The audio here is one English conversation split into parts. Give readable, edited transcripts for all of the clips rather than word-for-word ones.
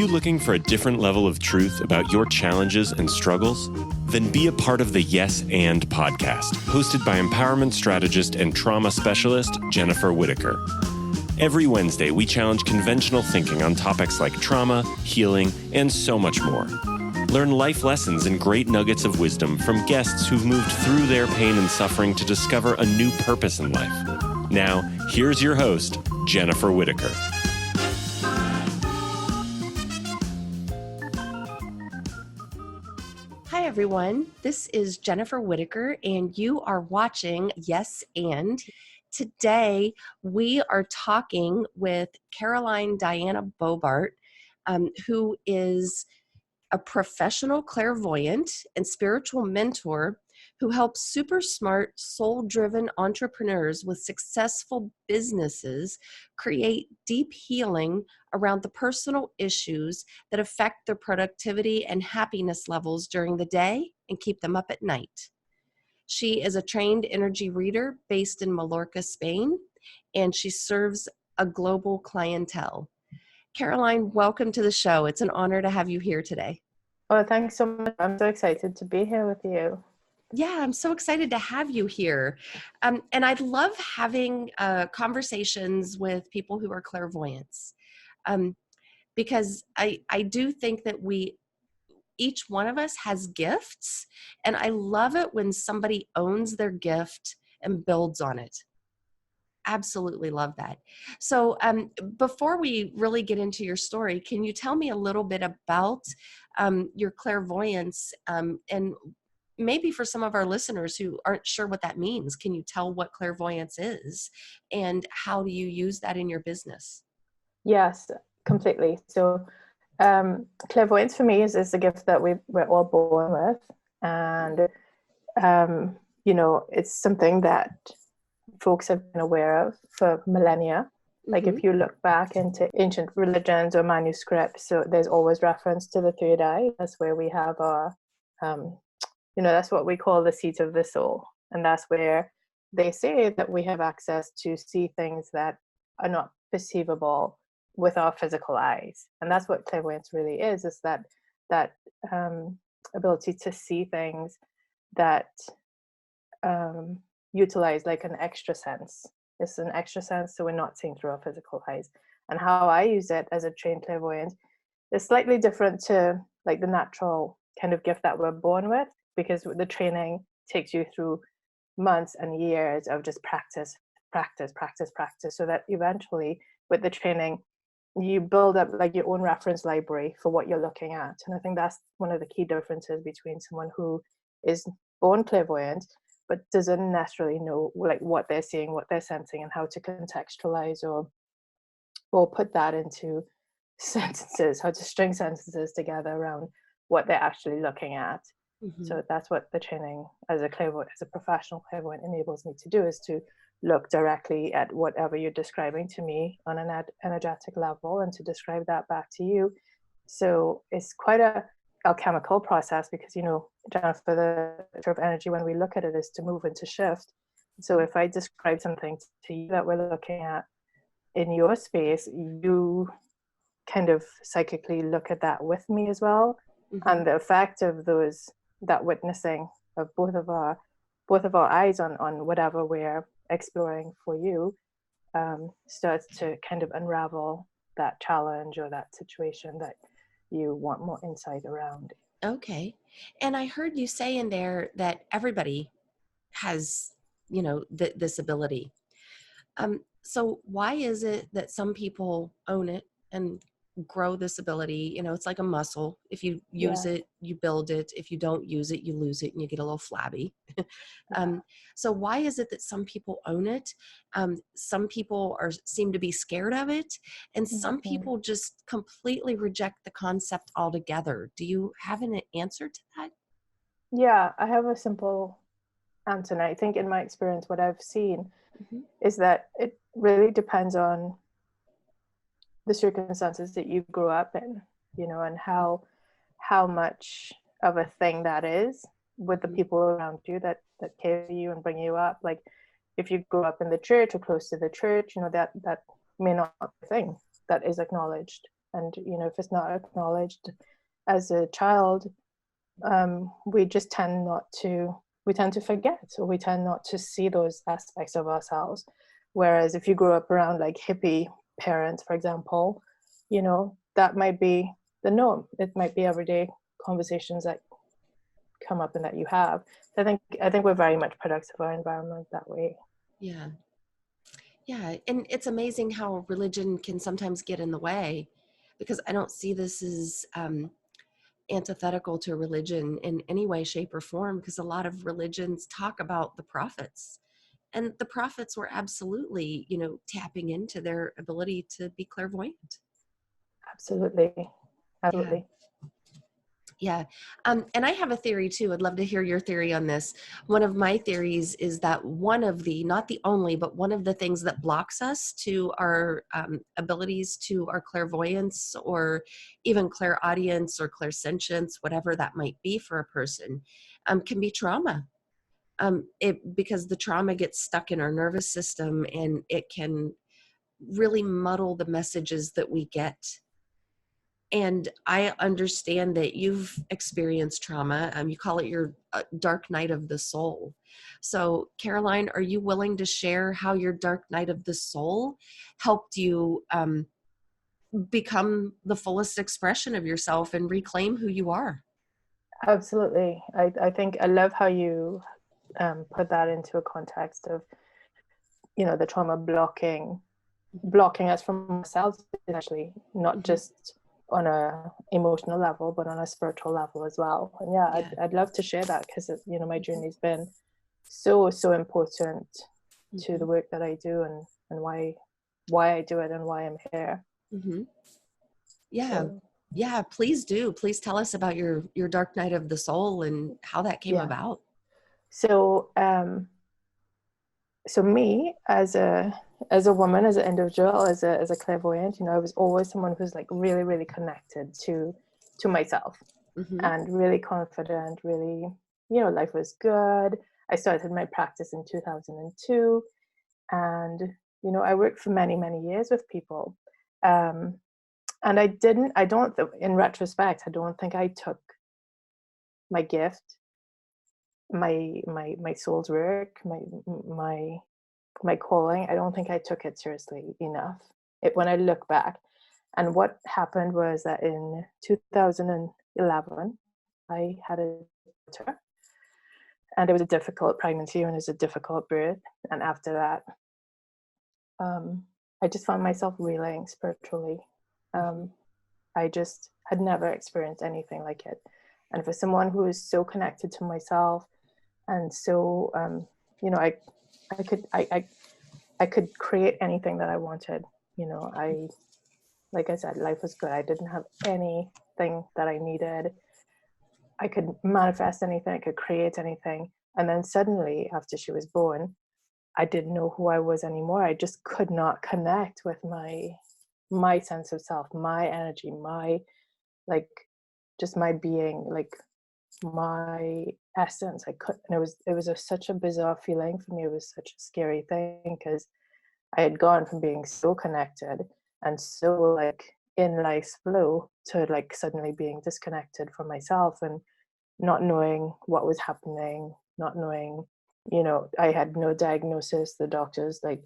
you looking for a different level of truth about your challenges and struggles? Then be a part of the Yes and podcast, hosted by empowerment strategist and trauma specialist Jennifer Whitacre. Every Wednesday, we challenge conventional thinking on topics like trauma, healing, and so much more. Learn life lessons and great nuggets of wisdom from guests who've moved through their pain and suffering to discover a new purpose in life. Now, here's your host, Jennifer Whitacre. Hi, everyone. This is Jennifer Whitacre, and you are watching Yes and. Today, we are talking with Caroline Diana Bobart, who is a professional clairvoyant and spiritual mentor who helps super smart, soul-driven entrepreneurs with successful businesses create deep healing around the personal issues that affect their productivity and happiness levels during the day and keep them up at night. She is a trained energy reader based in Mallorca, Spain, and she serves a global clientele. Caroline, welcome to the show. It's an honor to have you here today. Oh, thanks so much. I'm so excited to be here with you. Yeah, I'm so excited to have you here. And I love having conversations with people who are clairvoyants, because I do think that each one of us has gifts, and I love it when somebody owns their gift and builds on it. Absolutely love that. So before we really get into your story, can you tell me a little bit about your clairvoyance, and maybe for some of our listeners who aren't sure what that means, can you tell what clairvoyance is and how do you use that in your business? Yes, completely. So clairvoyance for me is a gift that we're all born with. And, it's something that folks have been aware of for millennia. Like if you look back into ancient religions or manuscripts, so there's always reference to the third eye. That's where we have our, that's what we call the seat of the soul. And that's where they say that we have access to see things that are not perceivable with our physical eyes. And that's what clairvoyance really is that ability to see things that utilize like an extra sense. It's an extra sense, so we're not seeing through our physical eyes. And how I use it as a trained clairvoyant is slightly different to like the natural kind of gift that we're born with, because the training takes you through months and years of just practice, so that eventually with the training, you build up like your own reference library for what you're looking at. And I think that's one of the key differences between someone who is born clairvoyant but doesn't necessarily know like what they're seeing, what they're sensing, and how to contextualize or put that into sentences, how to string sentences together around what they're actually looking at. So that's what the training as a professional clairvoyant enables me to do, is to look directly at whatever you're describing to me on an energetic level and to describe that back to you. So it's quite a alchemical process, because Jennifer, the sort of energy when we look at it is to move and to shift. So if I describe something to you that we're looking at in your space, you kind of psychically look at that with me as well. And the effect of that witnessing of both of our eyes on whatever we're exploring for you starts to kind of unravel that challenge or that situation that you want more insight around. Okay. And I heard you say in there that everybody has, this ability. So why is it that some people own it and grow this ability? It's like a muscle. If you use it, you build it. If you don't use it, you lose it and you get a little flabby. So why is it that some people own it? Some people seem to be scared of it, and some people just completely reject the concept altogether. Do you have an answer to that? Yeah, I have a simple answer. And I think in my experience, what I've seen is that it really depends on the circumstances that you grew up in, and how much of a thing that is with the people around you that carry you and bring you up. Like if you grew up in the church or close to the church, that may not be a thing that is acknowledged And if it's not acknowledged as a child, we just tend to forget, or we tend not to see those aspects of ourselves. Whereas if you grew up around like hippie parents, for example, that might be the norm. It might be everyday conversations that come up and that you have. I think we're very much products of our environment that way. Yeah. Yeah. And it's amazing how religion can sometimes get in the way, because I don't see this as antithetical to religion in any way, shape, or form, because a lot of religions talk about the prophets. And the prophets were absolutely, tapping into their ability to be clairvoyant. Absolutely. Yeah. Yeah. And I have a theory too. I'd love to hear your theory on this. One of my theories is that not the only, but one of the things that blocks us to our abilities, to our clairvoyance, or even clairaudience or clairsentience, whatever that might be for a person, can be trauma. Because the trauma gets stuck in our nervous system, and it can really muddle the messages that we get. And I understand that you've experienced trauma. You call it your dark night of the soul. So, Caroline, are you willing to share how your dark night of the soul helped you become the fullest expression of yourself and reclaim who you are? Absolutely. I think I love how you put that into a context of, the trauma blocking us from ourselves, essentially, not just on a emotional level, but on a spiritual level as well. And yeah. I'd love to share that, because my journey's been so important to the work that I do, and why I do it, and why I'm here. Yeah. Yeah, please do. Please tell us about your dark night of the soul and how that came about. So so me as a woman, as an individual, as a clairvoyant, I was always someone who's like really, really connected to myself, and really confident, really, life was good. I started my practice in 2002, and I worked for many, many years with people, and in retrospect, I don't think I took my gift, my soul's work, my calling, I don't think I took it seriously enough when I look back. And what happened was that in 2011, I had a daughter, and it was a difficult pregnancy, and it was a difficult birth. And after that, I just found myself reeling spiritually. I just had never experienced anything like it. And for someone who is so connected to myself, and so, I could create anything that I wanted. Like I said, life was good. I didn't have anything that I needed. I could manifest anything. I could create anything. And then suddenly, after she was born, I didn't know who I was anymore. I just could not connect with my sense of self, my energy, just my being, like my essence. I couldn't. And it was such a bizarre feeling for me. It was such a scary thing, because I had gone from being so connected and so like in life's flow to like suddenly being disconnected from myself, and not knowing what was happening, not knowing, I had no diagnosis. The doctors, like,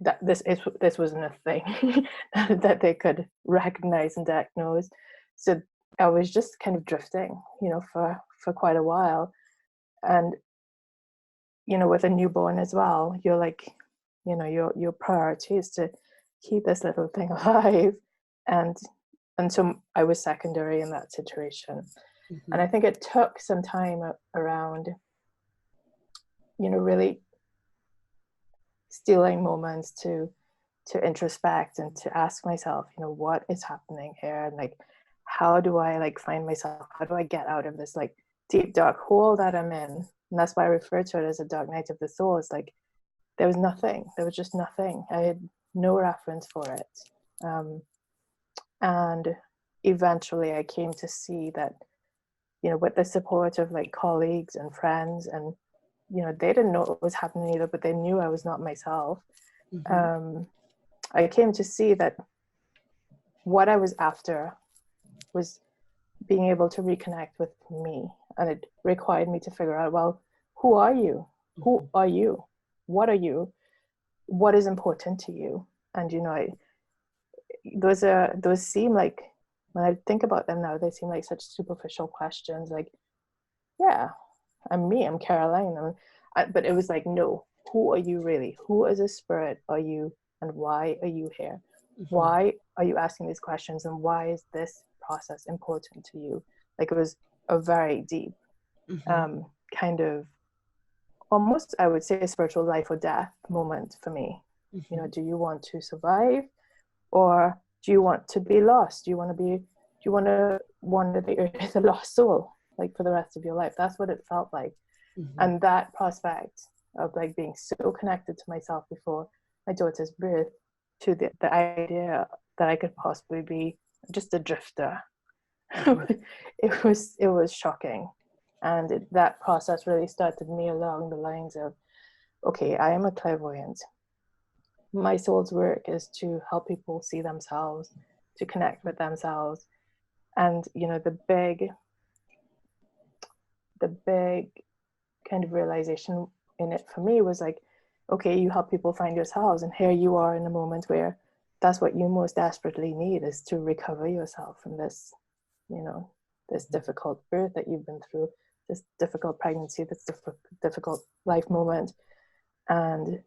that this wasn't a thing that they could recognize and diagnose. So I was just kind of drifting, for quite a while. And with a newborn as well, you're like, your priority is to keep this little thing alive, and so I was secondary in that situation. And I think it took some time around, really stealing moments to introspect and to ask myself, what is happening here, and like, how do I like find myself? How do I get out of this like deep dark hole that I'm in? And that's why I refer to it as a dark night of the soul. It's like there was nothing. There was just nothing. I had no reference for it. And eventually I came to see that, with the support of like colleagues and friends, and, they didn't know what was happening either, but they knew I was not myself. I came to see that what I was after was being able to reconnect with me. And it required me to figure out, well, who are you? Who are you? What are you? What is important to you? And, you know, those seem like, when I think about them now, they seem like such superficial questions. Like, yeah, I'm me, I'm Caroline. But it was like, no, who are you really? Who as a spirit are you? And why are you here? Why are you asking these questions? And why is this process important to you? Like, it was a very deep kind of, almost, I would say, a spiritual life or death moment for me. You know, do you want to survive, or do you want to be lost? Do you want to wander the earth a lost soul, like, for the rest of your life? That's what it felt like. And that prospect of, like, being so connected to myself before my daughter's birth, to the idea that I could possibly be just a drifter, it was shocking. And that process really started me along the lines of, okay, I am a clairvoyant. My soul's work is to help people see themselves, to connect with themselves. And, you know, the big kind of realization in it for me was like, okay, you help people find yourselves, and here you are in a moment where that's what you most desperately need, is to recover yourself from this, you know, this difficult birth that you've been through, this difficult pregnancy, this difficult life moment. And,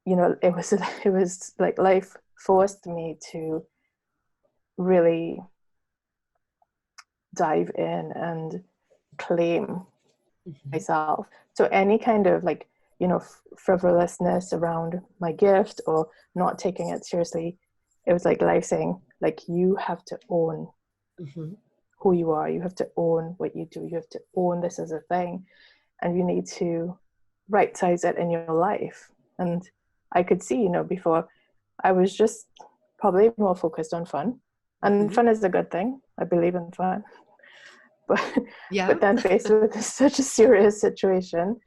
you know, it was like life forced me to really dive in and claim myself. So any kind of, like, you know, frivolousness around my gift or not taking it seriously, it was like life saying, like, you have to own who you are. You have to own what you do. You have to own this as a thing, and you need to right size it in your life. And I could see, you know, before I was just probably more focused on fun, and fun is a good thing. I believe in fun. But then faced with such a serious situation,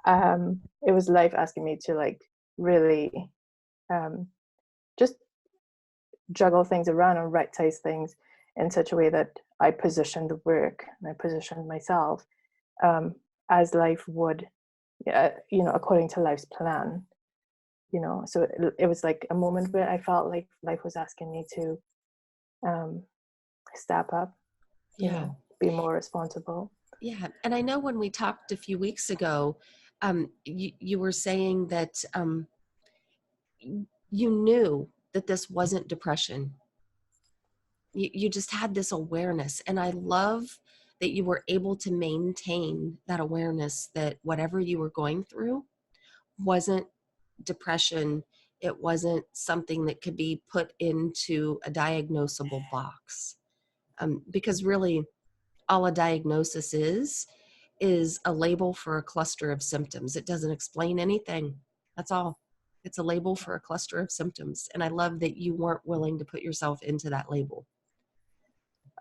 it was life asking me to, like, really just juggle things around and right size things in such a way that I positioned the work and I positioned myself as life would, you know, according to life's plan. You know, so it was like a moment where I felt like life was asking me to step up, you know, be more responsible. Yeah. And I know when we talked a few weeks ago, you were saying that you knew that this wasn't depression. You just had this awareness. And I love that you were able to maintain that awareness that whatever you were going through wasn't depression. It wasn't something that could be put into a diagnosable box. Because really, all a diagnosis is a label for a cluster of symptoms. It doesn't explain anything. That's all. It's a label for a cluster of symptoms. And I love that you weren't willing to put yourself into that label.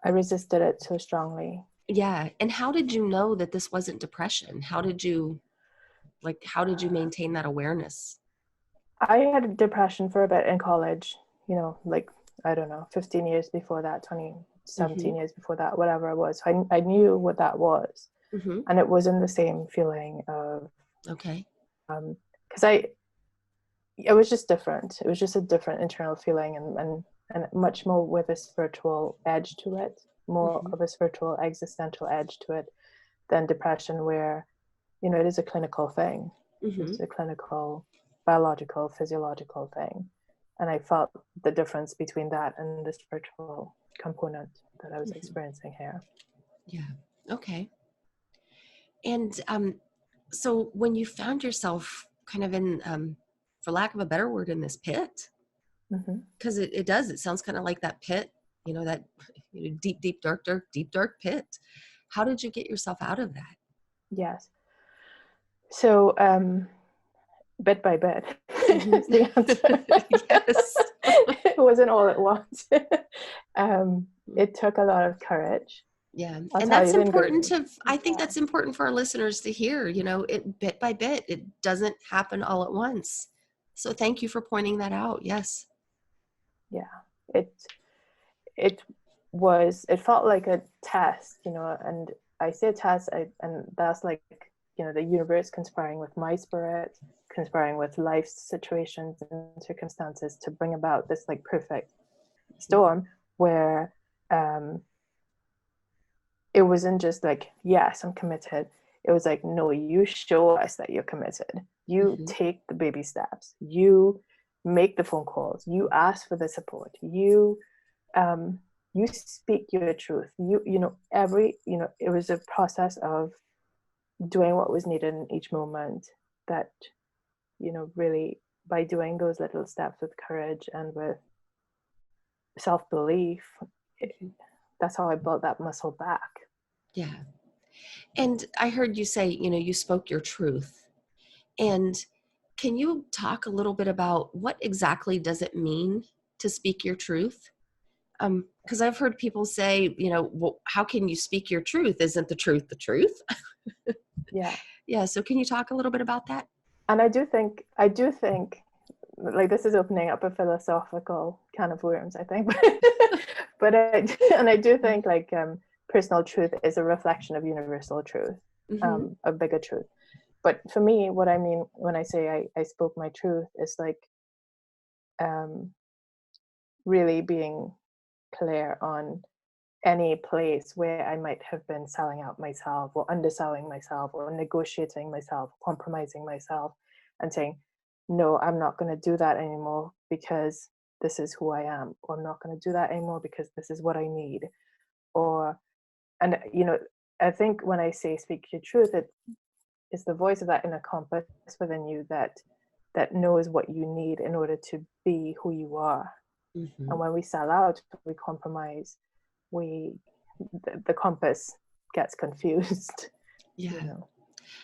I resisted it so strongly. Yeah. And how did you know that this wasn't depression? How did you maintain that awareness? I had depression for a bit in college, you know, like, I don't know, 15 years before that, 20, 17 years before that, whatever it was. I knew what that was. And it wasn't the same feeling of, Okay. because it was just different. It was just a different internal feeling, and much more with a spiritual edge to it, more of a spiritual existential edge to it than depression, where, you know, it is a clinical thing. It's a clinical, biological, physiological thing. And I felt the difference between that and the spiritual component that I was experiencing here. Yeah. Okay. And so when you found yourself kind of in, for lack of a better word, in this pit, because it does, it sounds kind of like that pit, you know, that deep, dark pit. How did you get yourself out of that? Yes. So bit by bit is the answer. Yes. It wasn't all at once. It took a lot of courage. Yeah. I'll And tell that's you, important I think that's important for our listeners to hear, you know, it bit by bit, it doesn't happen all at once. So thank you for pointing that out. Yes. Yeah. it felt like a test, and I say test, and that's like, the universe conspiring with my spirit, conspiring with life's situations and circumstances to bring about this like perfect storm where it wasn't just like, yes, I'm committed. It was like, no, you show us that you're committed. You take the baby steps. You make the phone calls. You ask for the support. You speak your truth. It was a process of doing what was needed in each moment that, really by doing those little steps with courage and with self-belief, that's how I built that muscle back. Yeah. And I heard you say, you spoke your truth. And can you talk a little bit about what exactly does it mean to speak your truth? Because I've heard people say, well, how can you speak your truth? Isn't the truth the truth? Yeah. Yeah. So can you talk a little bit about that? And I do think like this is opening up a philosophical can of worms, I think. But I do think like personal truth is a reflection of universal truth, a bigger truth. But for me, what I mean when I say I spoke my truth is like really being clear on any place where I might have been selling out myself or underselling myself or negotiating myself, compromising myself, and saying, no, I'm not going to do that anymore because this is who I am, or I'm not going to do that anymore because this is what I need. And I think when I say speak your truth, it is the voice of that inner compass within you that knows what you need in order to be who you are. And when we sell out, we compromise, the compass gets confused. Yeah.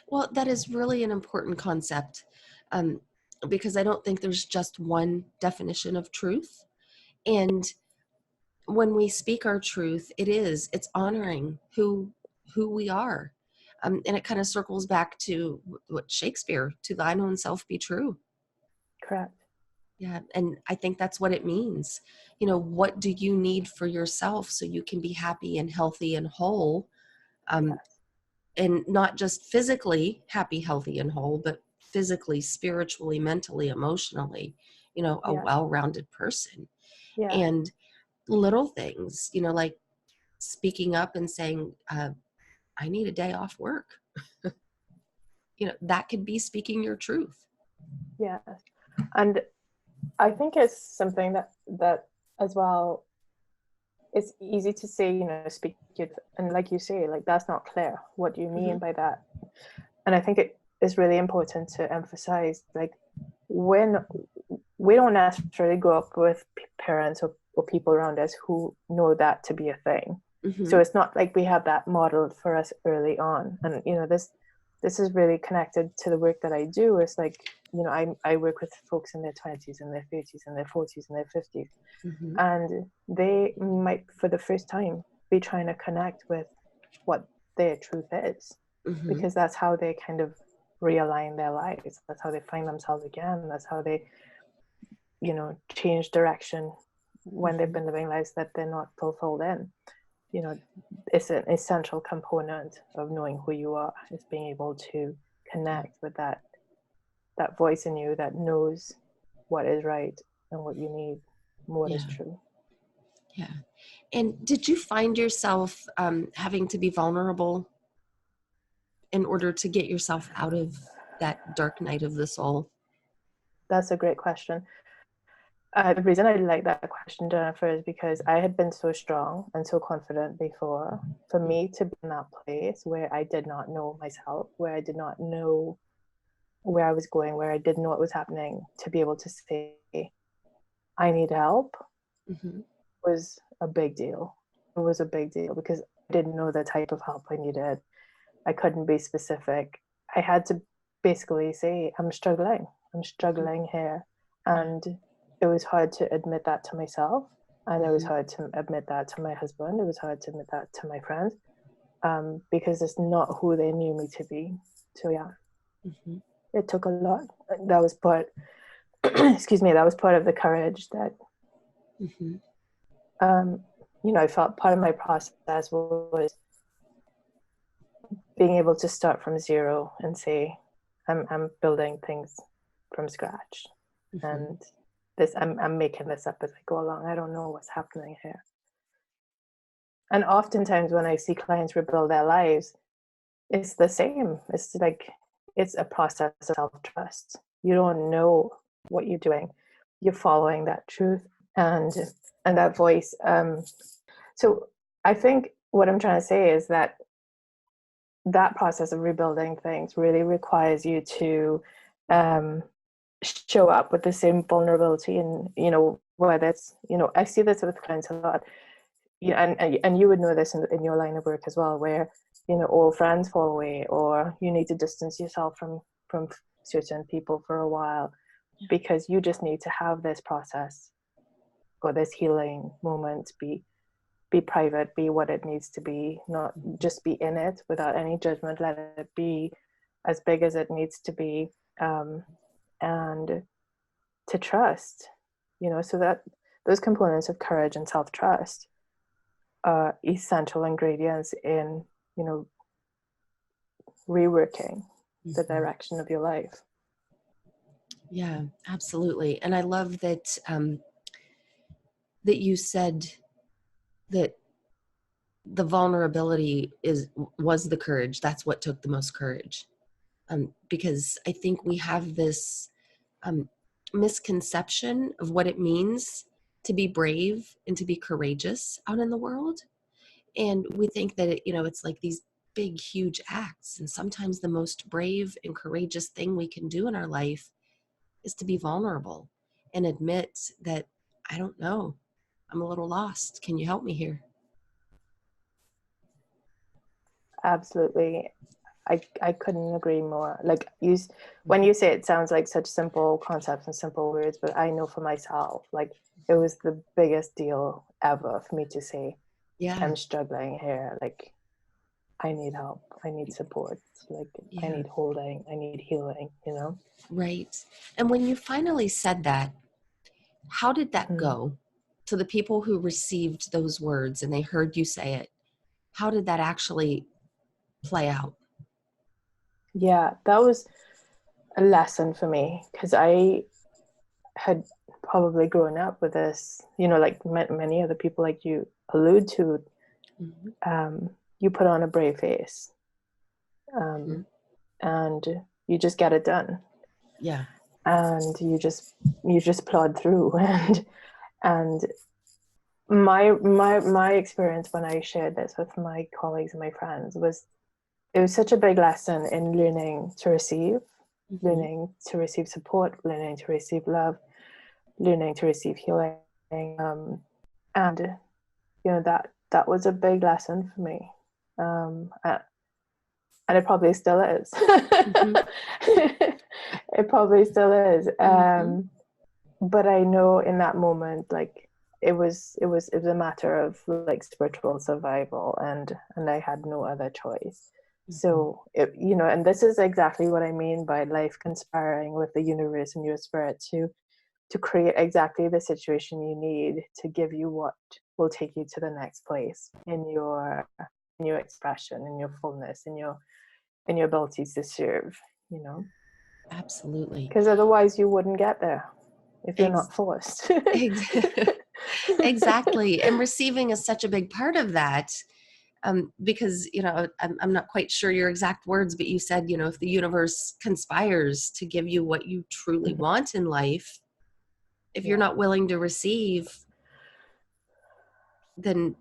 Well, that is really an important concept, because I don't think there's just one definition of truth. And when we speak our truth, it's honoring who we are. And it kind of circles back to what Shakespeare, to thine own self be true. Correct. Yeah. And I think that's what it means. What do you need for yourself so you can be happy and healthy and whole? Yes. And not just physically happy, healthy, and whole, but physically, spiritually, mentally, emotionally, a well-rounded person. Yeah. And little things, like speaking up and saying, I need a day off work. That could be speaking your truth. Yes. And I think it's something that as well, it's easy to say, speak it, and like you say, like that's not clear. What do you mean by that? And I think it is really important to emphasize, like, when we don't necessarily grow up with parents or people around us who know that to be a thing. So it's not like we have that modeled for us early on. And this is really connected to the work that I do. It's like, I work with folks in their 20s and their 30s and their 40s and their 50s. And they might, for the first time, be trying to connect with what their truth is, because that's how they kind of realign their lives. That's how they find themselves again. That's how they, change direction when they've been living lives that they're not fulfilled in. It's an essential component of knowing who you are, is being able to connect with that voice in you that knows what is right and what you need, and what is true. Yeah. And did you find yourself having to be vulnerable in order to get yourself out of that dark night of the soul? That's a great question. The reason I like that question, Jennifer, is because I had been so strong and so confident before. For me to be in that place where I did not know myself, where I did not know where I was going, where I didn't know what was happening, to be able to say, I need help, was a big deal. It was a big deal because I didn't know the type of help I needed. I couldn't be specific. I had to basically say, I'm struggling here. And it was hard to admit that to myself. And it was hard to admit that to my husband. It was hard to admit that to my friends, because it's not who they knew me to be. So yeah, it took a lot. That was part, excuse me, that was part of the courage that I felt part of my process was being able to start from zero and say, I'm building things from scratch. Mm-hmm. And this, I'm making this up as I go along. I don't know what's happening here. And oftentimes when I see clients rebuild their lives, it's the same. It's like, it's a process of self-trust. You don't know what you're doing. You're following that truth and that voice. So I think what I'm trying to say is that process of rebuilding things really requires you to show up with the same vulnerability, and whether it's, I see this with clients a lot. And you would know this in your line of work as well, where old friends fall away, or you need to distance yourself from certain people for a while, because you just need to have this process or this healing moment be private, be what it needs to be, not just be in it without any judgment. Let it be as big as it needs to be, and to trust, so that those components of courage and self-trust are essential ingredients in, reworking the direction of your life. Yeah, absolutely. And I love that that you said that the vulnerability was the courage. That's what took the most courage. Because I think we have this misconception of what it means to be brave and to be courageous out in the world. And we think that it's like these big, huge acts. And sometimes the most brave and courageous thing we can do in our life is to be vulnerable and admit that, I don't know, I'm a little lost. Can you help me here? Absolutely. I couldn't agree more. Like when you say it sounds like such simple concepts and simple words, but I know for myself, like it was the biggest deal ever for me to say, Yeah. I'm struggling here. Like I need help. I need support. Like I need holding. I need healing, Right. And when you finally said that, how did that go to the people who received those words and they heard you say it? How did that actually play out? Yeah, that was a lesson for me, because I had probably grown up with this, like many other people, like you allude to, you put on a brave face, and you just get it done. Yeah. And you just plod through. And my experience when I shared this with my colleagues and my friends was, it was such a big lesson in learning to receive, learning to receive support, learning to receive love, learning to receive healing. And that was a big lesson for me. And it probably still is. It probably still is. But I know in that moment, like it was a matter of like spiritual survival, and I had no other choice. So and this is exactly what I mean by life conspiring with the universe and your spirit to create exactly the situation you need to give you what will take you to the next place in your expression, in your fullness, in your abilities to serve. Absolutely. Because otherwise you wouldn't get there if you're not forced. Exactly. And receiving is such a big part of that. Because, I'm not quite sure your exact words, but you said, if the universe conspires to give you what you truly want in life, if you're not willing to receive, then,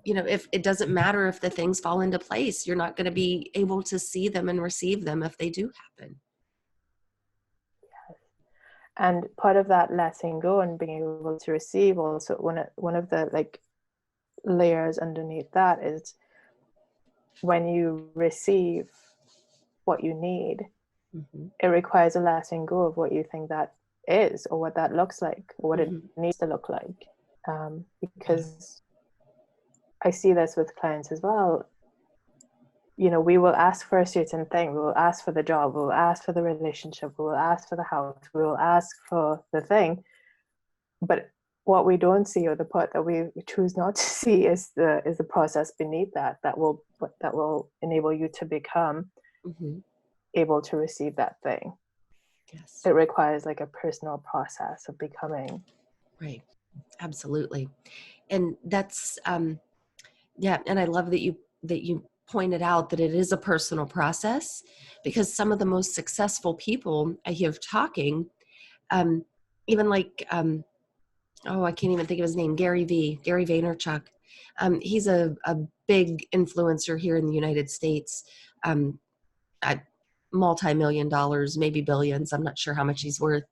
if it doesn't matter if the things fall into place, you're not going to be able to see them and receive them if they do happen. And part of that letting go and being able to receive, also one of the like layers underneath that is when you receive what you need, it requires a letting go of what you think that is, or what that looks like, or what it needs to look like. Because I see this with clients as well. We will ask for a certain thing. We will ask for the job. We will ask for the relationship. We will ask for the house. We will ask for the thing. But what we don't see, or the part that we choose not to see, is the process beneath that will enable you to become able to receive that thing. Yes. It requires like a personal process of becoming. Right. Absolutely. And that's, yeah. And I love that you pointed out that it is a personal process, because some of the most successful people I hear talking, even like, I can't even think of his name, Gary Vaynerchuk. He's a big influencer here in the United States, at multi-million dollars, maybe billions. I'm not sure how much he's worth.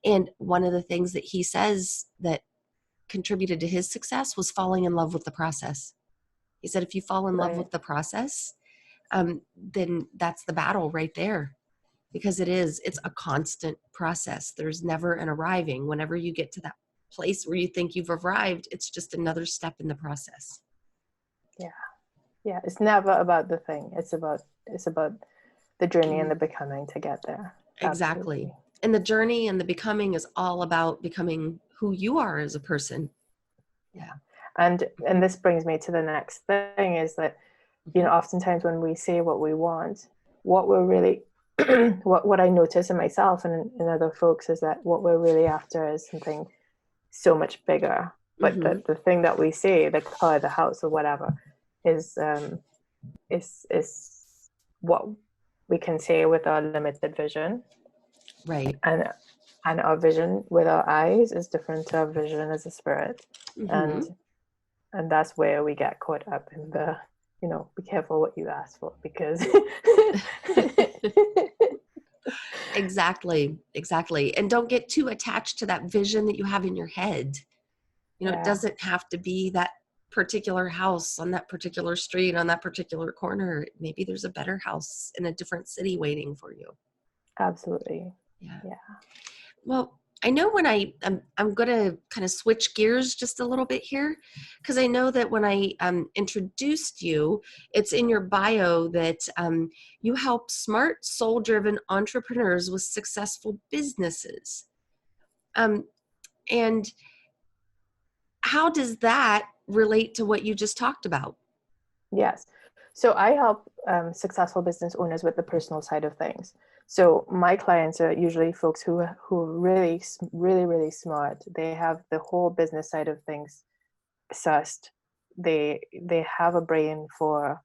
And one of the things that he says that contributed to his success was falling in love with the process. He said, if you fall in love with the process, then that's the battle right there, because it's a constant process. There's never an arriving. Whenever you get to that place where you think you've arrived, it's just another step in the process. Yeah, it's never about the thing. It's about the journey and the becoming to get there. Exactly. Absolutely. And the journey and the becoming is all about becoming who you are as a person. Yeah. And this brings me to the next thing, is that, oftentimes when we say what we want, what we're really what I notice in myself and in other folks is that what we're really after is something so much bigger. But the thing that we say, the car, the house, or whatever, is what we can say with our limited vision. Right. And our vision with our eyes is different to our vision as a spirit. And that's where we get caught up in the, be careful what you ask for, because Exactly. And don't get too attached to that vision that you have in your head. It doesn't have to be that particular house on that particular street, on that particular corner. Maybe there's a better house in a different city waiting for you. Absolutely. Yeah. Well, I know when I'm going to kind of switch gears just a little bit here, because I know that when I introduced you, it's in your bio that you help smart, soul-driven entrepreneurs with successful businesses. And how does that relate to what you just talked about? Yes. So I help successful business owners with the personal side of things. So my clients are usually folks who are really, really, really smart. They have the whole business side of things sussed. They have a brain for,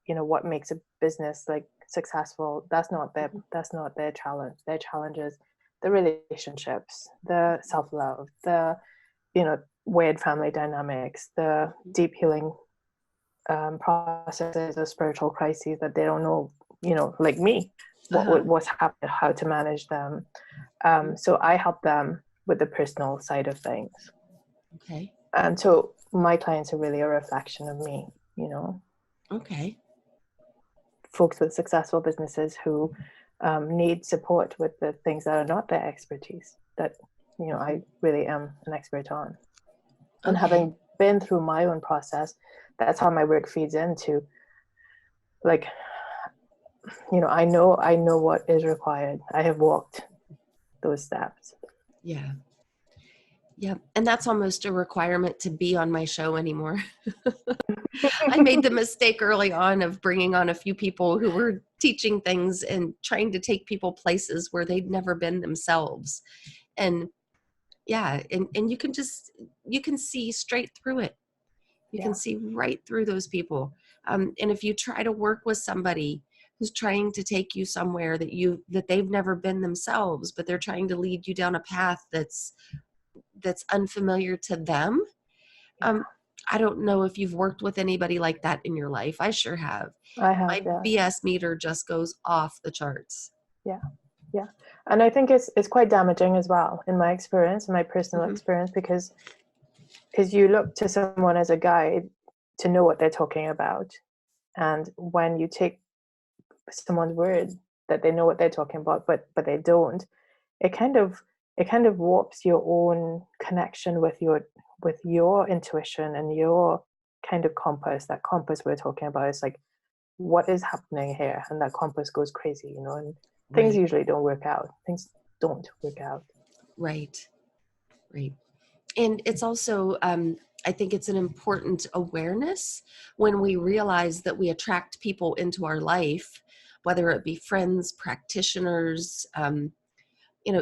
what makes a business like successful. That's not their challenge. Their challenge is the relationships, the self-love, the, weird family dynamics, the deep healing processes or spiritual crises that they don't know, like me, what's happening, how to manage them. So I help them with the personal side of things. Okay. And so my clients are really a reflection of me, Okay. folks with successful businesses who need support with the things that are not their expertise, that, I really am an expert on. And having been through my own process, that's how my work feeds into, like, I know what is required. I have walked those steps. Yeah. And that's almost a requirement to be on my show anymore. I made the mistake early on of bringing on a few people who were teaching things and trying to take people places where they'd never been themselves. And and you can see straight through it. You can see right through those people. And if you try to work with somebody who's trying to take you somewhere that they've never been themselves, but they're trying to lead you down a path that's unfamiliar to them. I don't know if you've worked with anybody like that in your life. I sure have. I have. My BS meter just goes off the charts. Yeah. And I think it's quite damaging as well, in my experience, in my personal experience, because you look to someone as a guide to know what they're talking about. And when you take someone's word that they know what they're talking about, but they don't, it kind of warps your own connection with your intuition and your kind of compass. That compass we're talking about is like, what is happening here? And that compass goes crazy, and things usually don't work out. Things don't work out. Right. And it's also, I think it's an important awareness when we realize that we attract people into our life, whether it be friends, practitioners,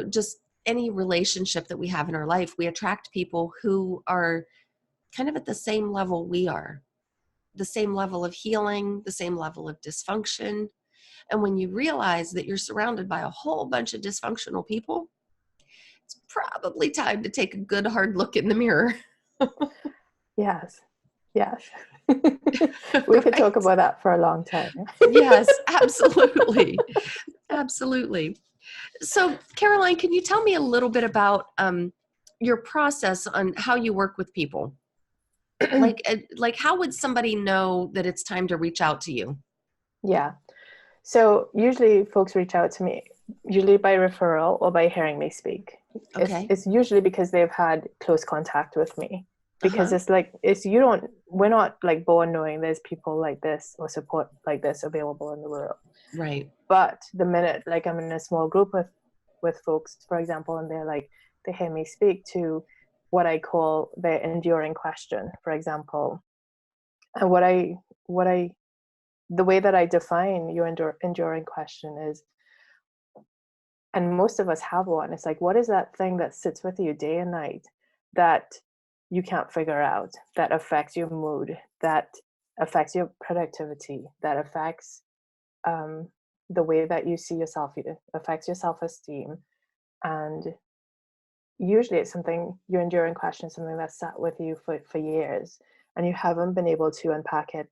just any relationship that we have in our life. We attract people who are kind of at the same level we are, the same level of healing, the same level of dysfunction. And when you realize that you're surrounded by a whole bunch of dysfunctional people, it's probably time to take a good hard look in the mirror. Yes. Yes. We could talk Right? about that for a long time. Yes, absolutely. Absolutely. So, Caroline, can you tell me a little bit about your process on how you work with people? Like how would somebody know that it's time to reach out to you? Yeah. So usually folks reach out to me, usually by referral or by hearing me speak. Okay. It's usually because they've had close contact with me. Because Uh-huh. we're not like born knowing there's people like this or support like this available in the world. Right. But the minute like I'm in a small group with folks, for example, and they hear me speak to what I call the enduring question, for example. And the way that I define your enduring question is, and most of us have one, it's like, what is that thing that sits with you day and night that you can't figure out, that affects your mood, that affects your productivity, that affects the way that you see yourself, it affects your self-esteem. And usually it's something, your enduring question is something that's sat with you for years, and you haven't been able to unpack it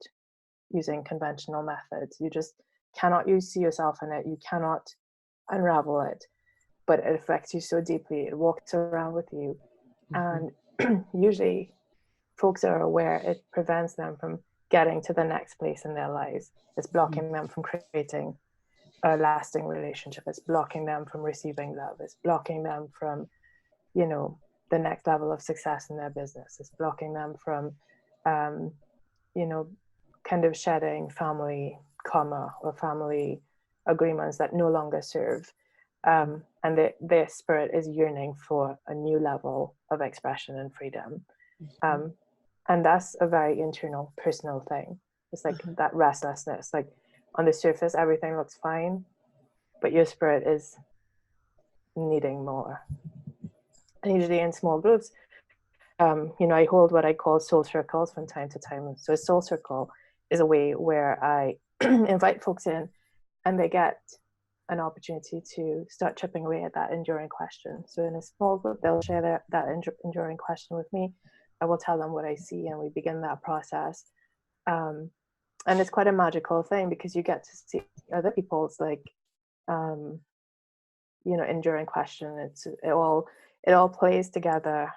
using conventional methods. You just cannot you see yourself in it. You cannot unravel it, but it affects you so deeply. It walks around with you. Mm-hmm. And usually folks are aware it prevents them from getting to the next place in their lives. It's blocking them from creating a lasting relationship. It's blocking them from receiving love. It's blocking them from, the next level of success in their business. It's blocking them from, um, you know, kind of shedding family karma or family agreements that no longer serve. And their spirit is yearning for a new level of expression and freedom. Mm-hmm. Um, and that's a very internal, personal thing. It's like Uh-huh. that restlessness. Like on the surface, everything looks fine, but your spirit is needing more. And usually in small groups, I hold what I call soul circles from time to time. So a soul circle is a way where I invite folks in and they get an opportunity to start chipping away at that enduring question. So in a small group, they'll share that enduring question with me. I will tell them what I see, and we begin that process. Um, and it's quite a magical thing because you get to see other people's um, enduring question. It all plays together.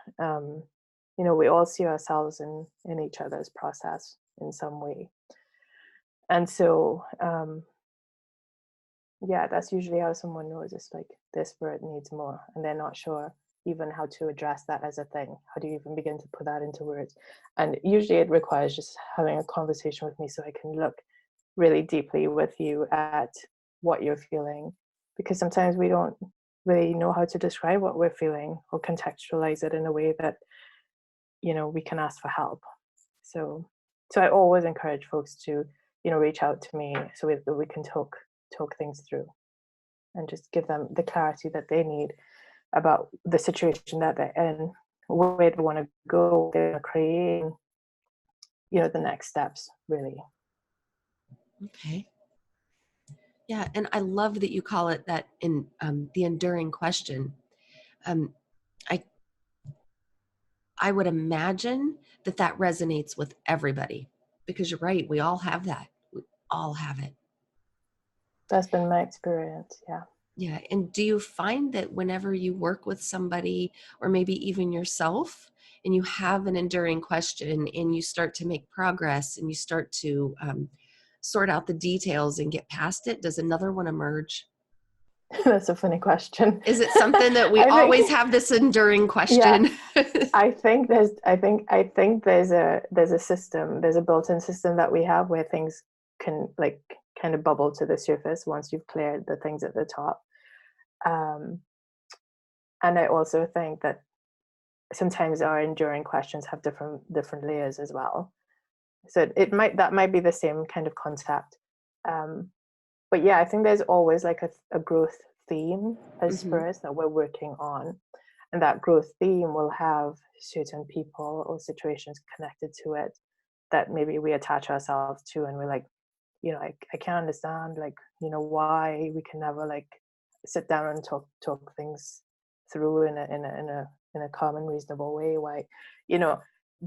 We all see ourselves in each other's process in some way. And so yeah, that's usually how someone knows it's like their spirit needs more and they're not sure even how to address that as a thing. How do you even begin to put that into words? And usually it requires just having a conversation with me so I can look really deeply with you at what you're feeling, because sometimes we don't really know how to describe what we're feeling or contextualize it in a way that we can ask for help. So so I always encourage folks to reach out to me so we can talk things through and just give them the clarity that they need about the situation that they're in, where they want to go, they're creating the next steps really. Okay. Yeah, and I love that you call it that in the enduring question. Um, I I would imagine that resonates with everybody because you're right. We all have that. We all have it. That's been my experience. Yeah. Yeah. And do you find that whenever you work with somebody or maybe even yourself and you have an enduring question and you start to make progress and you start to sort out the details and get past it, does another one emerge? That's a funny question. Is it something that we I always think, have this enduring yeah, question? I think there's a system, there's a built-in system that we have where things can like kind of bubble to the surface once you've cleared the things at the top. And I also think that sometimes our enduring questions have different layers as well. So that might be the same kind of concept. But yeah, I think there's always like a growth theme as spirits that we're working on. And that growth theme will have certain people or situations connected to it that maybe we attach ourselves to, and we're like, I can't understand, like, why we can never like sit down and talk things through in a calm and reasonable way. Why,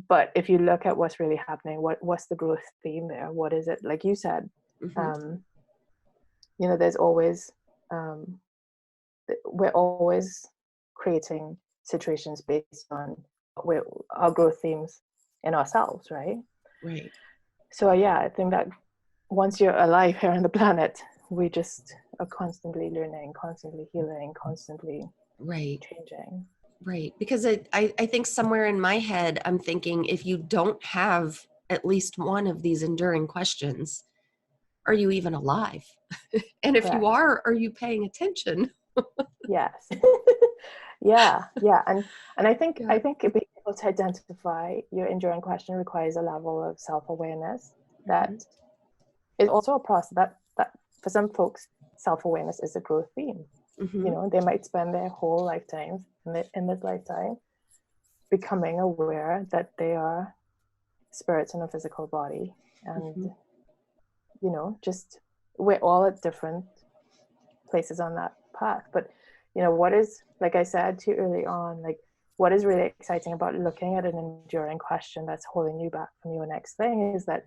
but if you look at what's really happening, what's the growth theme there? What is it? Like you said, there's always we're always creating situations based on our growth themes in ourselves, right? Right. So yeah, I think that once you're alive here on the planet, we just are constantly learning, constantly healing, constantly changing. Right. Because I think somewhere in my head, I'm thinking, if you don't have at least one of these enduring questions, are you even alive? And if you are you paying attention? Yes. yeah. And I think being able to identify your enduring question requires a level of self-awareness that is also a process that for some folks, self-awareness is a growth theme. They might spend their whole lifetime in this lifetime becoming aware that they are spirits in a physical body, and just we're all at different places on that path. But what is, like I said to you early on, like what is really exciting about looking at an enduring question that's holding you back from your next thing is that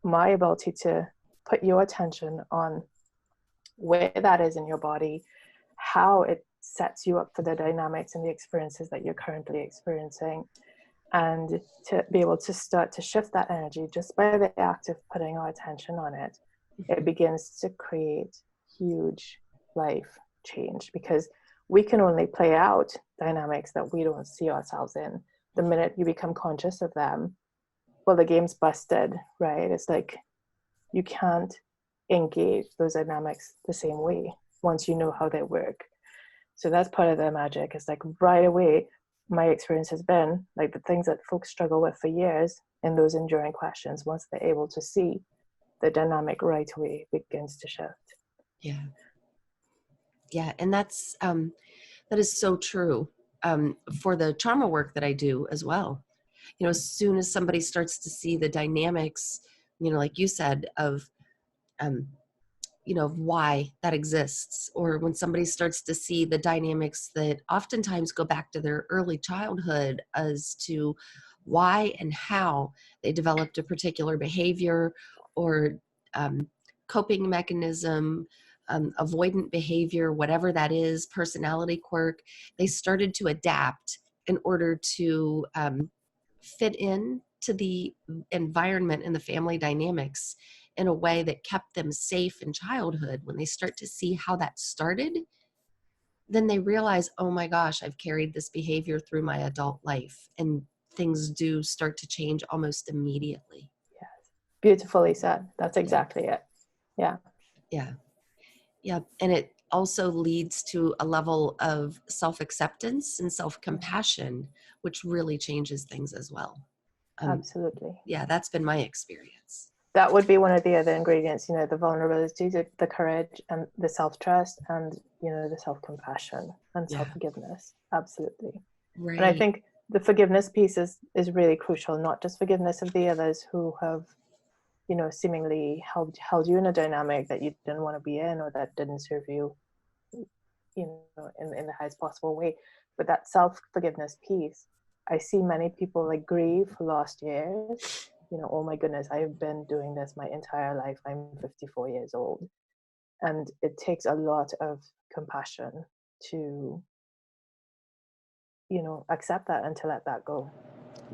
my ability to put your attention on where that is in your body, how it sets you up for the dynamics and the experiences that you're currently experiencing, and to be able to start to shift that energy just by the act of putting our attention on it. It begins to create huge life change, because we can only play out dynamics that we don't see ourselves in. The minute you become conscious of them, well, the game's busted, right? It's like you can't engage those dynamics the same way once you know how they work. So that's part of the magic. It's like right away, my experience has been like the things that folks struggle with for years in those enduring questions, once they're able to see the dynamic right away, begins to shift. Yeah. And that's that is so true for the trauma work that I do as well. As soon as somebody starts to see the dynamics, like you said, of why that exists, or when somebody starts to see the dynamics that oftentimes go back to their early childhood as to why and how they developed a particular behavior or coping mechanism, avoidant behavior, whatever that is, personality quirk, they started to adapt in order to fit in to the environment and the family dynamics in a way that kept them safe in childhood. When they start to see how that started, then they realize, oh my gosh, I've carried this behavior through my adult life, and things do start to change almost immediately. Yes. Beautifully said. That's exactly it. Yeah. And it also leads to a level of self-acceptance and self-compassion, which really changes things as well. Absolutely. Yeah, that's been my experience. That would be one of the other ingredients, the vulnerability, the courage, and the self-trust, and the self-compassion and self-forgiveness. Absolutely. Right. And I think the forgiveness piece is really crucial, not just forgiveness of the others who have seemingly held you in a dynamic that you didn't want to be in, or that didn't serve you in the highest possible way, but that self-forgiveness piece. I see many people like grieve for lost years. Oh my goodness, I've been doing this my entire life. I'm 54 years old. And it takes a lot of compassion to, accept that and to let that go.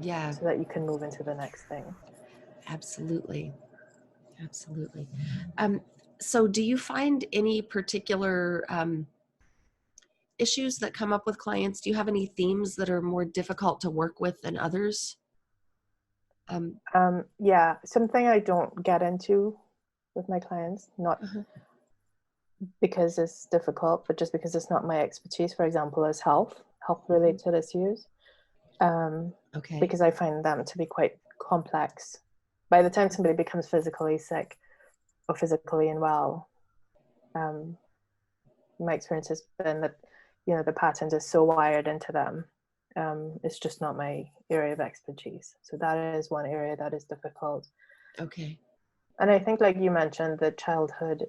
Yeah. So that you can move into the next thing. Absolutely. So do you find any particular issues that come up with clients? Do you have any themes that are more difficult to work with than others? Yeah, something I don't get into with my clients, not because it's difficult, but just because it's not my expertise, for example, is health related issues. Okay. because I find them to be quite complex. By the time somebody becomes physically sick or physically unwell, my experience has been that, the patterns are so wired into them. It's just not my area of expertise. So that is one area that is difficult. Okay. And I think, like you mentioned, the childhood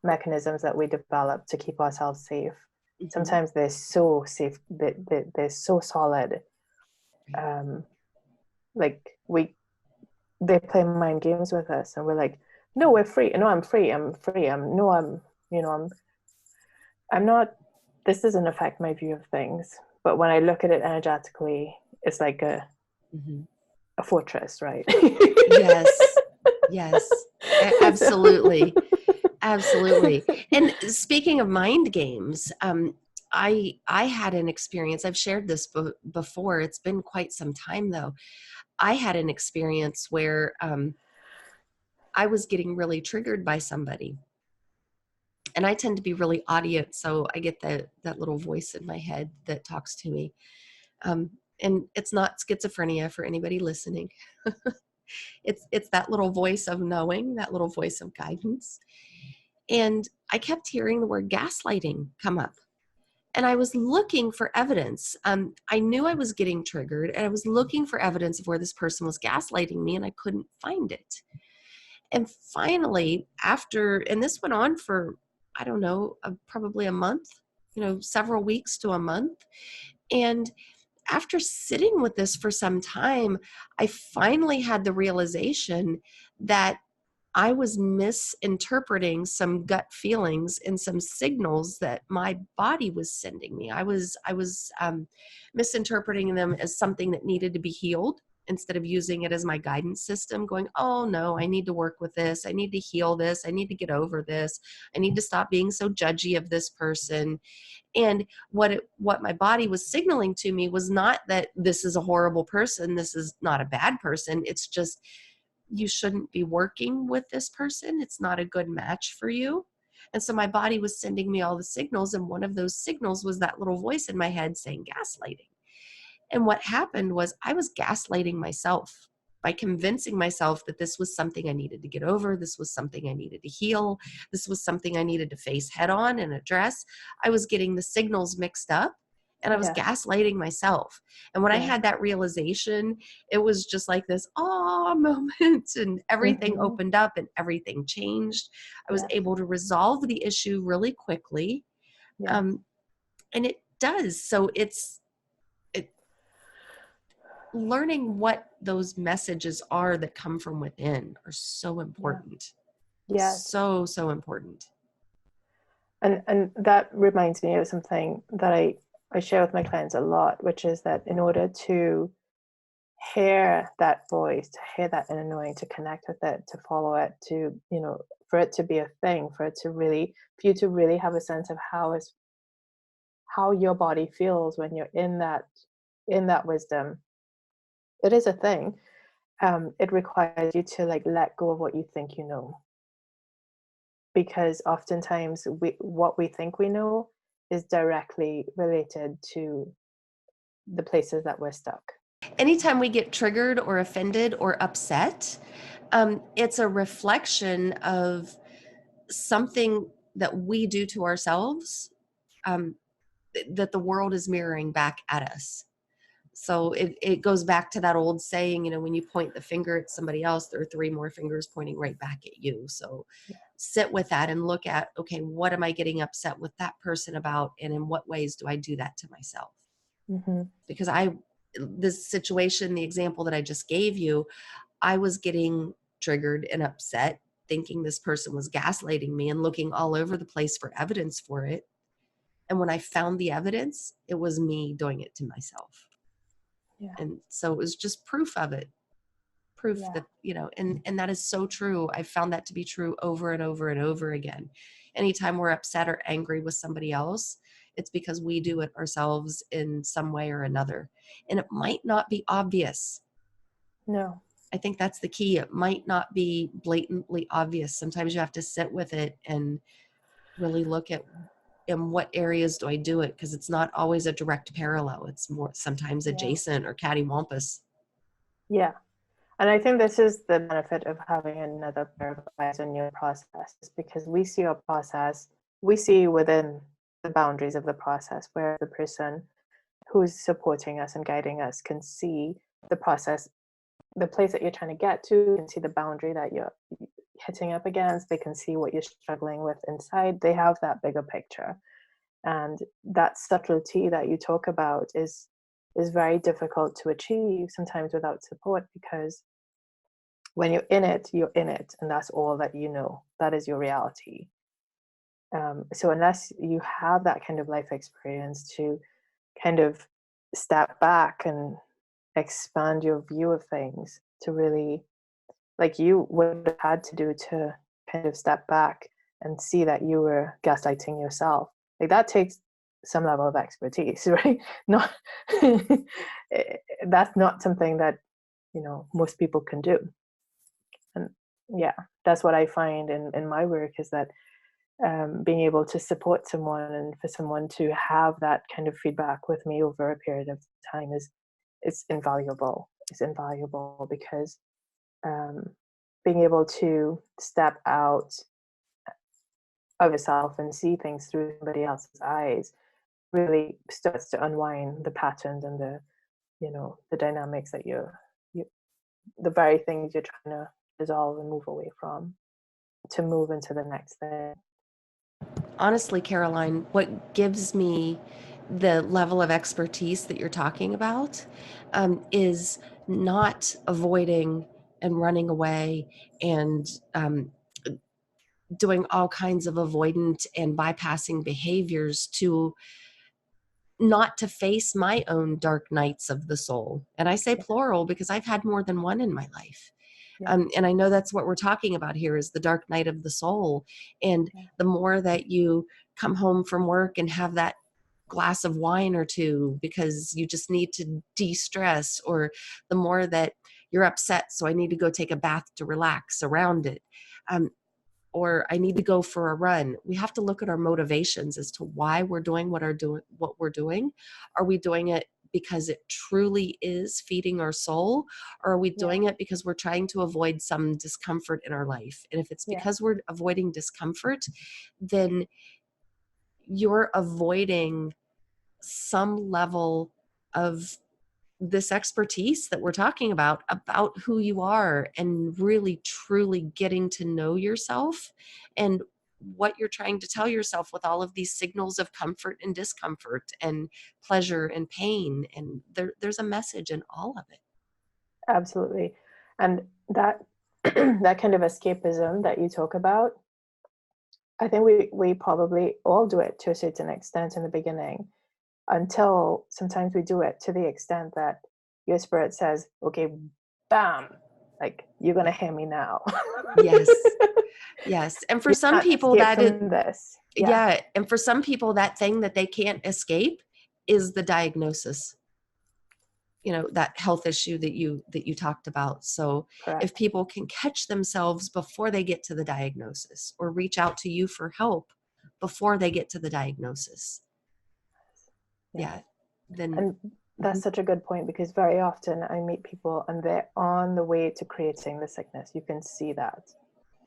mechanisms that we develop to keep ourselves safe. Mm-hmm. Sometimes they're so safe, they're so solid. Like they play mind games with us, and we're like, no, we're free. No, I'm free. I'm free. I'm not. This doesn't affect my view of things. But when I look at it energetically, it's like a fortress, right? Yes. Yes. Absolutely. Absolutely. And speaking of mind games, I had an experience. I've shared this before. It's been quite some time though. I had an experience where I was getting really triggered by somebody. And I tend to be really audience, so I get that little voice in my head that talks to me. And it's not schizophrenia for anybody listening. It's that little voice of knowing, that little voice of guidance. And I kept hearing the word gaslighting come up. And I was looking for evidence. I knew I was getting triggered, and I was looking for evidence of where this person was gaslighting me, and I couldn't find it. And finally, and this went on for, I don't know, probably a month, several weeks to a month. And after sitting with this for some time, I finally had the realization that I was misinterpreting some gut feelings and some signals that my body was sending me. I was misinterpreting them as something that needed to be healed instead of using it as my guidance system, going, oh no, I need to work with this. I need to heal this. I need to get over this. I need to stop being so judgy of this person. And what my body was signaling to me was not that this is a horrible person. This is not a bad person. It's just, you shouldn't be working with this person. It's not a good match for you. And so my body was sending me all the signals. And one of those signals was that little voice in my head saying gaslighting. And what happened was I was gaslighting myself by convincing myself that this was something I needed to get over. This was something I needed to heal. This was something I needed to face head on and address. I was getting the signals mixed up, and I was gaslighting myself. And when I had that realization, it was just like this moment, and everything opened up and everything changed. I was able to resolve the issue really quickly. And it does. So it's learning what those messages are that come from within are so important. Yes. So important. And that reminds me of something that I share with my clients a lot, which is that in order to hear that voice, to hear that inner knowing, to connect with it, to follow it, to, for it to be a thing, for you to really have a sense of how your body feels when you're in that wisdom. It is a thing. It requires you to let go of what you think you know, because oftentimes what we think we know is directly related to the places that we're stuck. Anytime we get triggered or offended or upset, it's a reflection of something that we do to ourselves, that the world is mirroring back at us. So it goes back to that old saying, when you point the finger at somebody else, there are 3 more fingers pointing right back at you. So sit with that and look at, okay, what am I getting upset with that person about? And in what ways do I do that to myself? Because this situation, the example that I just gave you, I was getting triggered and upset, thinking this person was gaslighting me and looking all over the place for evidence for it. And when I found the evidence, it was me doing it to myself. And so it was just proof of it. Proof that, and that is so true. I found that to be true over and over and over again. Anytime we're upset or angry with somebody else, it's because we do it ourselves in some way or another. And it might not be obvious. No. I think that's the key. It might not be blatantly obvious. Sometimes you have to sit with it and really look at in what areas do I do it? Because it's not always a direct parallel. It's more sometimes adjacent or cattywampus. Yeah. And I think this is the benefit of having another pair of eyes on your process, is because we see our process, we see within the boundaries of the process, where the person who's supporting us and guiding us can see the process, the place that you're trying to get to, can see the boundary that you're hitting up against, they can see what you're struggling with inside, they have that bigger picture. And that subtlety that you talk about is very difficult to achieve sometimes without support, because when you're in it, and that's all that you know. That is your reality. So unless you have that kind of life experience to kind of step back and expand your view of things, to really, like you would have had to do, to kind of step back and see that you were gaslighting yourself, like that takes some level of expertise, right? Not that's not something that, you know, most people can do. And yeah, that's what I find in my work, is that being able to support someone, and for someone to have that kind of feedback with me over a period of time it's invaluable. It's invaluable because being able to step out of yourself and see things through somebody else's eyes really starts to unwind the patterns and the, you know, the dynamics that you the very things you're trying to dissolve and move away from, to move into the next thing. Honestly, Caroline, what gives me the level of expertise that you're talking about is not avoiding and running away and doing all kinds of avoidant and bypassing behaviors to not to face my own dark nights of the soul. And I say plural because I've had more than one in my life. Yeah. And I know that's what we're talking about here, is the dark night of the soul. And the more that you come home from work and have that glass of wine or two because you just need to de-stress, or the more that you're upset, so I need to go take a bath to relax around it. Or I need to go for a run. We have to look at our motivations as to why we're doing what we're doing. Are we doing it because it truly is feeding our soul, or are we doing it because we're trying to avoid some discomfort in our life? And if it's because we're avoiding discomfort, then you're avoiding some level of this expertise that we're talking about who you are, and really truly getting to know yourself and what you're trying to tell yourself with all of these signals of comfort and discomfort and pleasure and pain. And there's a message in all of it. Absolutely. And that that kind of escapism that you talk about, I think we probably all do it to a certain extent in the beginning, until sometimes we do it to the extent that your spirit says, okay, bam, like, you're going to hear me now. Yes. Yes. And for some people that is this. And for some people, that thing that they can't escape is the diagnosis, you know, that health issue that you talked about. So Correct. if people can catch themselves before they get to the diagnosis, or reach out to you for help before they get to the diagnosis. Then and that's such a good point, because very often I meet people and they're on the way to creating the sickness. You can see that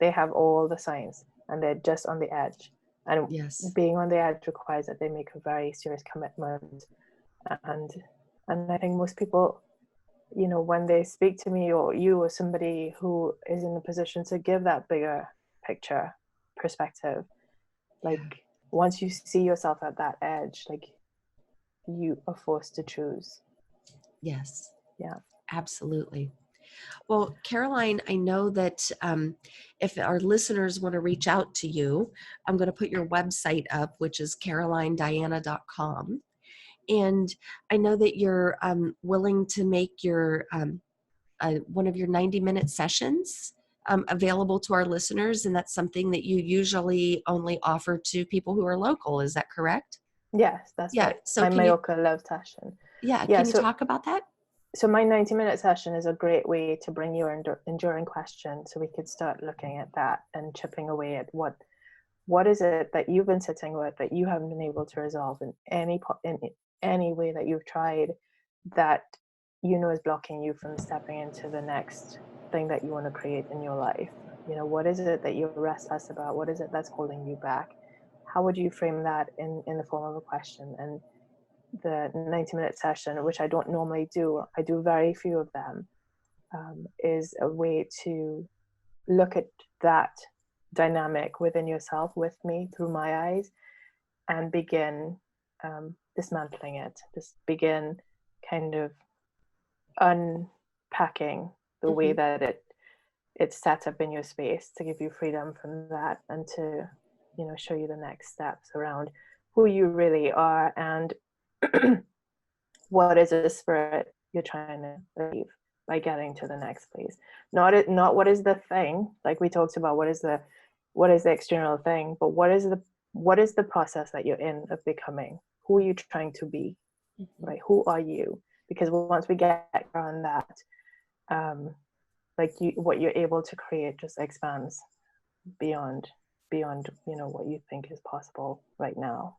they have all the signs and they're just on the edge. And being on the edge requires that they make a very serious commitment. And I think most people, you know, when they speak to me, or you, or somebody who is in a position to give that bigger picture perspective, like once you see yourself at that edge, like, you are forced to choose. Yes. Yeah. Absolutely. Well, Caroline, I know that if our listeners want to reach out to you, I'm going to put your website up, which is carolinediana.com. And I know that you're willing to make your one of your 90-minute sessions available to our listeners. And that's something that you usually only offer to people who are local. Is that correct? Yes, that's right. So my Mallorca love session. Can you talk about that? So my 90-minute session is a great way to bring your enduring question, so we could start looking at that and chipping away at what what is it that you've been sitting with that you haven't been able to resolve in any way that you've tried, that is blocking you from stepping into the next thing that you want to create in your life? What is it that you're restless about? What is it that's holding you back? How would you frame that in the form of a question? And the 90-minute session, which I don't normally do, I do very few of them, is a way to look at that dynamic within yourself with me through my eyes and begin dismantling it. Just begin kind of unpacking the way that it's set up in your space, to give you freedom from that, and to show you the next steps around who you really are and what is the spirit you're trying to achieve by getting to the next place. Not what is the thing, like we talked about, what is the external thing, but what is the process that you're in of becoming? Who are you trying to be? Right? Who are you? Because once we get on that, what you're able to create just expands beyond what you think is possible right now.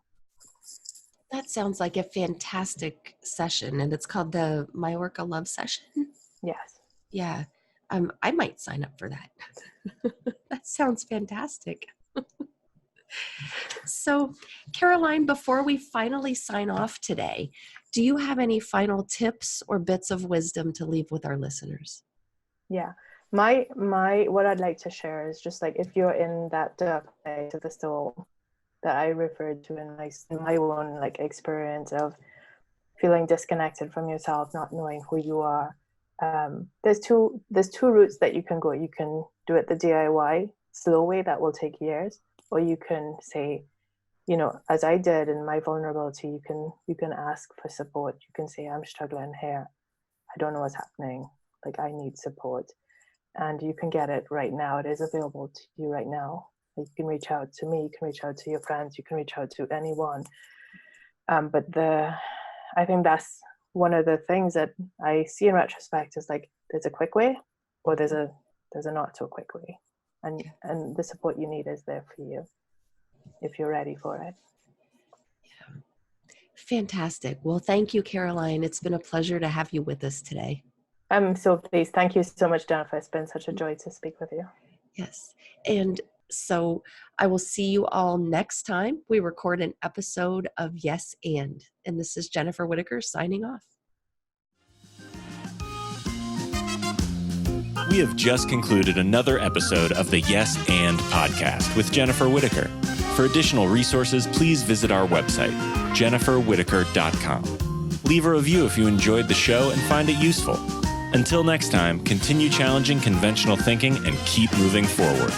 That sounds like a fantastic session, and it's called the Majorca Love Session. Yes. Yeah. I might sign up for that. That sounds fantastic. So, Caroline, before we finally sign off today, do you have any final tips or bits of wisdom to leave with our listeners? Yeah. My what I'd like to share is just like, if you're in that dark place of the soul that I referred to in my own experience of feeling disconnected from yourself, not knowing who you are, there's two routes that you can go. You can do it the DIY slow way that will take years, or you can say, as I did in my vulnerability, you can ask for support. You can say, I'm struggling here, I don't know what's happening, I need support. And you can get it right now. It is available to you right now. You can reach out to me, you can reach out to your friends, you can reach out to anyone. But I think that's one of the things that I see in retrospect is there's a quick way, or there's a not so quick way. And the support you need is there for you if you're ready for it. Yeah. Fantastic. Well, thank you, Caroline. It's been a pleasure to have you with us today. I'm so pleased. Thank you so much, Jennifer. It's been such a joy to speak with you. Yes. And so I will see you all next time we record an episode of Yes And this is Jennifer Whitacre signing off. We have just concluded another episode of the Yes And podcast with Jennifer Whitacre. For additional resources, please visit our website, jenniferwhitacre.com. Leave a review if you enjoyed the show and find it useful. Until next time, continue challenging conventional thinking and keep moving forward.